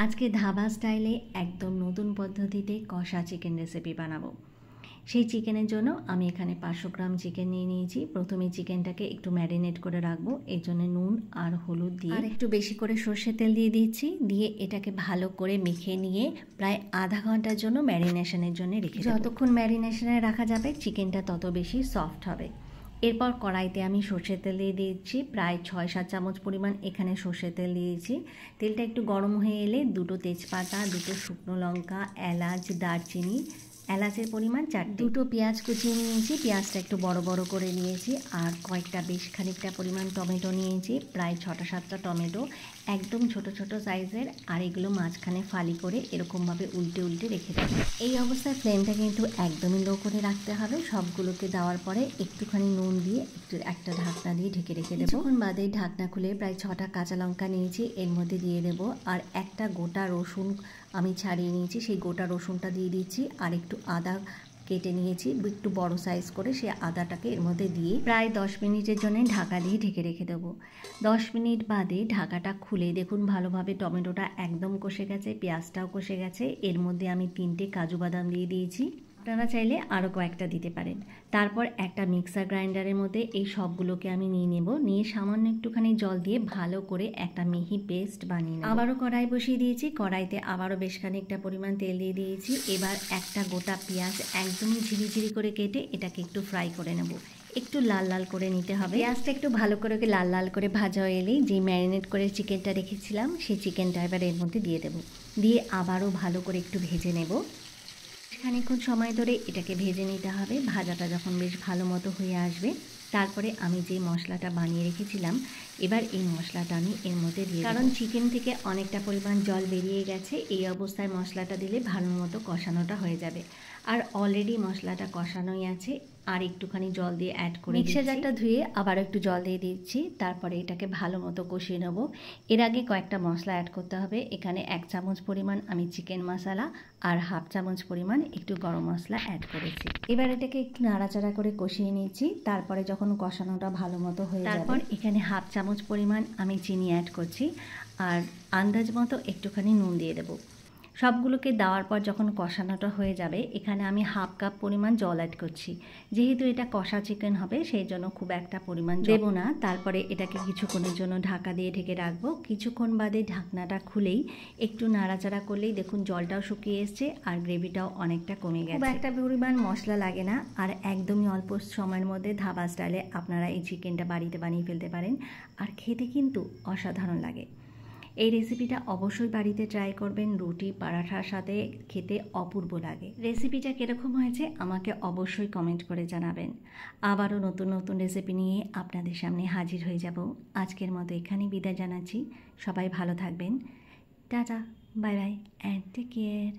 আজকে ধাবা স্টাইলে একদম নতুন পদ্ধতিতে কষা চিকেন রেসিপি বানাবো। সেই চিকেনের জন্য আমি এখানে 500 গ্রাম চিকেন নিয়ে নিয়েছি। প্রথমে চিকেনটাকে একটু ম্যারিনেট করে রাখবো। এর জন্য নুন আর হলুদ দিয়ে আর একটু বেশি করে সর্ষের তেল দিয়ে দিচ্ছি। দিয়ে এটাকে ভালো করে মেখে নিয়ে প্রায় আধা ঘন্টার জন্য ম্যারিনেশনের জন্য রেখে দেব। যতক্ষণ ম্যারিনেশনে রাখা যাবে চিকেনটা তত বেশি সফট হবে। এরপর কড়াইতে আমি সর্ষের তেল দিয়ে দিয়েছি প্রায় 6-7 চামচ পরিমাণ এখানে সর্ষের তেল দিয়েছি। তেলটা একটু গরম হয়ে এলে দুটো তেজপাতা, দুটো শুকনো লঙ্কা, এলাচ, দারচিনি, এলাচের পরিমাণ 4টে, দুটো পেঁয়াজ কুচিয়ে নিয়েছি, পেঁয়াজটা একটু বড় বড় করে নিয়েছি, আর কয়েকটা বেশ খানিকটা পরিমাণ টমেটো নিয়েছি, প্রায় 6-7টা টমেটো একদম ছোট ছোট সাইজের। আর এগুলো মাঝখানে ফালি করে এরকমভাবে উল্টে উল্টে রেখে দেবো। এই অবস্থায় ফ্লেমটা কিন্তু একদমই লো করে রাখতে হবে। সবগুলোকে দেওয়ার পরে একটুখানি নুন দিয়ে একটা ঢাকনা দিয়ে ঢেকে রেখে দেবো। কিছুক্ষণ বাদে ঢাকনা খুলে প্রায় 6টা কাঁচা লঙ্কা নিয়েছি, এর মধ্যে দিয়ে দেবো। আর একটা গোটা রসুন আমি ছাড়িয়ে নিয়েছি, সেই গোটা রসুনটা দিয়ে দিচ্ছি। আর একটু আদা কেটে নিয়েছি একটু বড় সাইজ করে, সেই আদাটাকে এর মধ্যে দিয়ে প্রায় 10 মিনিটের জন্য ঢাকা দিয়ে ঢেকে রেখে দেবো। 10 মিনিট বাদে ঢাকাটা খুলে দেখুন ভালোভাবে টমেটোটা একদম কষে গেছে, পেঁয়াজটাও কষে গেছে। এর মধ্যে আমি 3টে কাজু বাদাম দিয়ে দিয়েছি, আপনারা চাইলে আরও কয়েকটা দিতে পারেন। তারপর একটা মিক্সার গ্রাইন্ডারের মধ্যে এই সবগুলোকে আমি নিয়ে নেব। নিয়ে সামান্য একটুখানি জল দিয়ে ভালো করে একটা মিহি পেস্ট বানিয়ে নেব। আবারও কড়াই বসিয়ে দিয়েছি, কড়াইতে আবারও বেশ খানিকটা পরিমাণ তেল দিয়ে দিয়েছি। এবার একটা গোটা পেঁয়াজ একদমই ঝিরিঝিরি করে কেটে এটাকে একটু ফ্রাই করে নেব। একটু লাল লাল করে নিতে হবে। পেঁয়াজটা একটু ভালো করে লাল লাল করে ভাজা হয়ে এলেই যে ম্যারিনেট করে চিকেনটা রেখেছিলাম সেই চিকেনটা এবার এর মধ্যে দিয়ে দেবো। দিয়ে আবারও ভালো করে একটু ভেজে নেব। খানিকক্ষণ সময় ধরে এটাকে ভেজে নিতে হবে। ভাজাটা যখন বেশ ভালো মতো হয়ে আসবে তারপরে আমি যে মশলাটা বানিয়ে রেখেছিলাম এবার এই মশলাটা আমি এর মধ্যে দিয়ে, কারণ চিকেন থেকে অনেকটা পরিমাণ জল বেরিয়ে গেছে। এই অবস্থায় মশলাটা দিলে ভালো মতো কষানোটা হয়ে যাবে। আর অলরেডি মশলাটা কষানোই আছে, আর একটুখানি জল দিয়ে অ্যাড করে মিক্সার জারটা ধুয়ে আবার একটু জল দিয়ে দিচ্ছি। তারপরে এটাকে ভালো মতো কষিয়ে নেব। এর আগে কয়েকটা মশলা অ্যাড করতে হবে। এখানে 1 চামচ পরিমাণ আমি চিকেন মশলা আর 1/2 চামচ পরিমাণ একটু গরম মশলা অ্যাড করেছি। এবার এটাকে একটু নাড়াচাড়া করে কষিয়ে নিচ্ছি। তারপরে যখন কষানোটা ভালো মতো হয়ে যাবে তারপর এখানে 1/2 চামচ পরিমাণ আমি চিনি অ্যাড করছি, আর আন্দাজ মতো একটুখানি নুন দিয়ে দেবো। সবগুলোকে দেওয়ার পর যখন কষানোটা হয়ে যাবে এখানে আমি 1/2 কাপ পরিমাণ জল অ্যাড করছি। যেহেতু এটা কষা চিকেন হবে সেই জন্য খুব একটা পরিমাণ দেবো না। তারপরে এটাকে কিছুক্ষণের জন্য ঢাকা দিয়ে ঢেকে রাখবো। কিছুক্ষণ বাদে ঢাকনাটা খুলেই একটু নাড়াচাড়া করলেই দেখুন জলটাও শুকিয়ে এসছে আর গ্রেভিটাও অনেকটা কমে গেছে। খুব একটা পরিমাণ মশলা লাগে না, আর একদমই অল্প সময়ের মধ্যে ধাবা স্টাইলে আপনারা এই চিকেনটা বাড়িতে বানিয়ে ফেলতে পারেন। আর খেতে কিন্তু অসাধারণ লাগে। এই রেসিপিটা অবশ্যই বাড়িতে ট্রাই করবেন। রুটি পরাঠার সাথে খেতে অপূর্ব লাগে। রেসিপিটা কীরকম হয়েছে আমাকে অবশ্যই কমেন্ট করে জানাবেন। আবারও নতুন নতুন রেসিপি নিয়ে আপনাদের সামনে হাজির হয়ে যাব। আজকের মতো এখানেই বিদায় জানাচ্ছি। সবাই ভালো থাকবেন। Tata, bye bye and take care.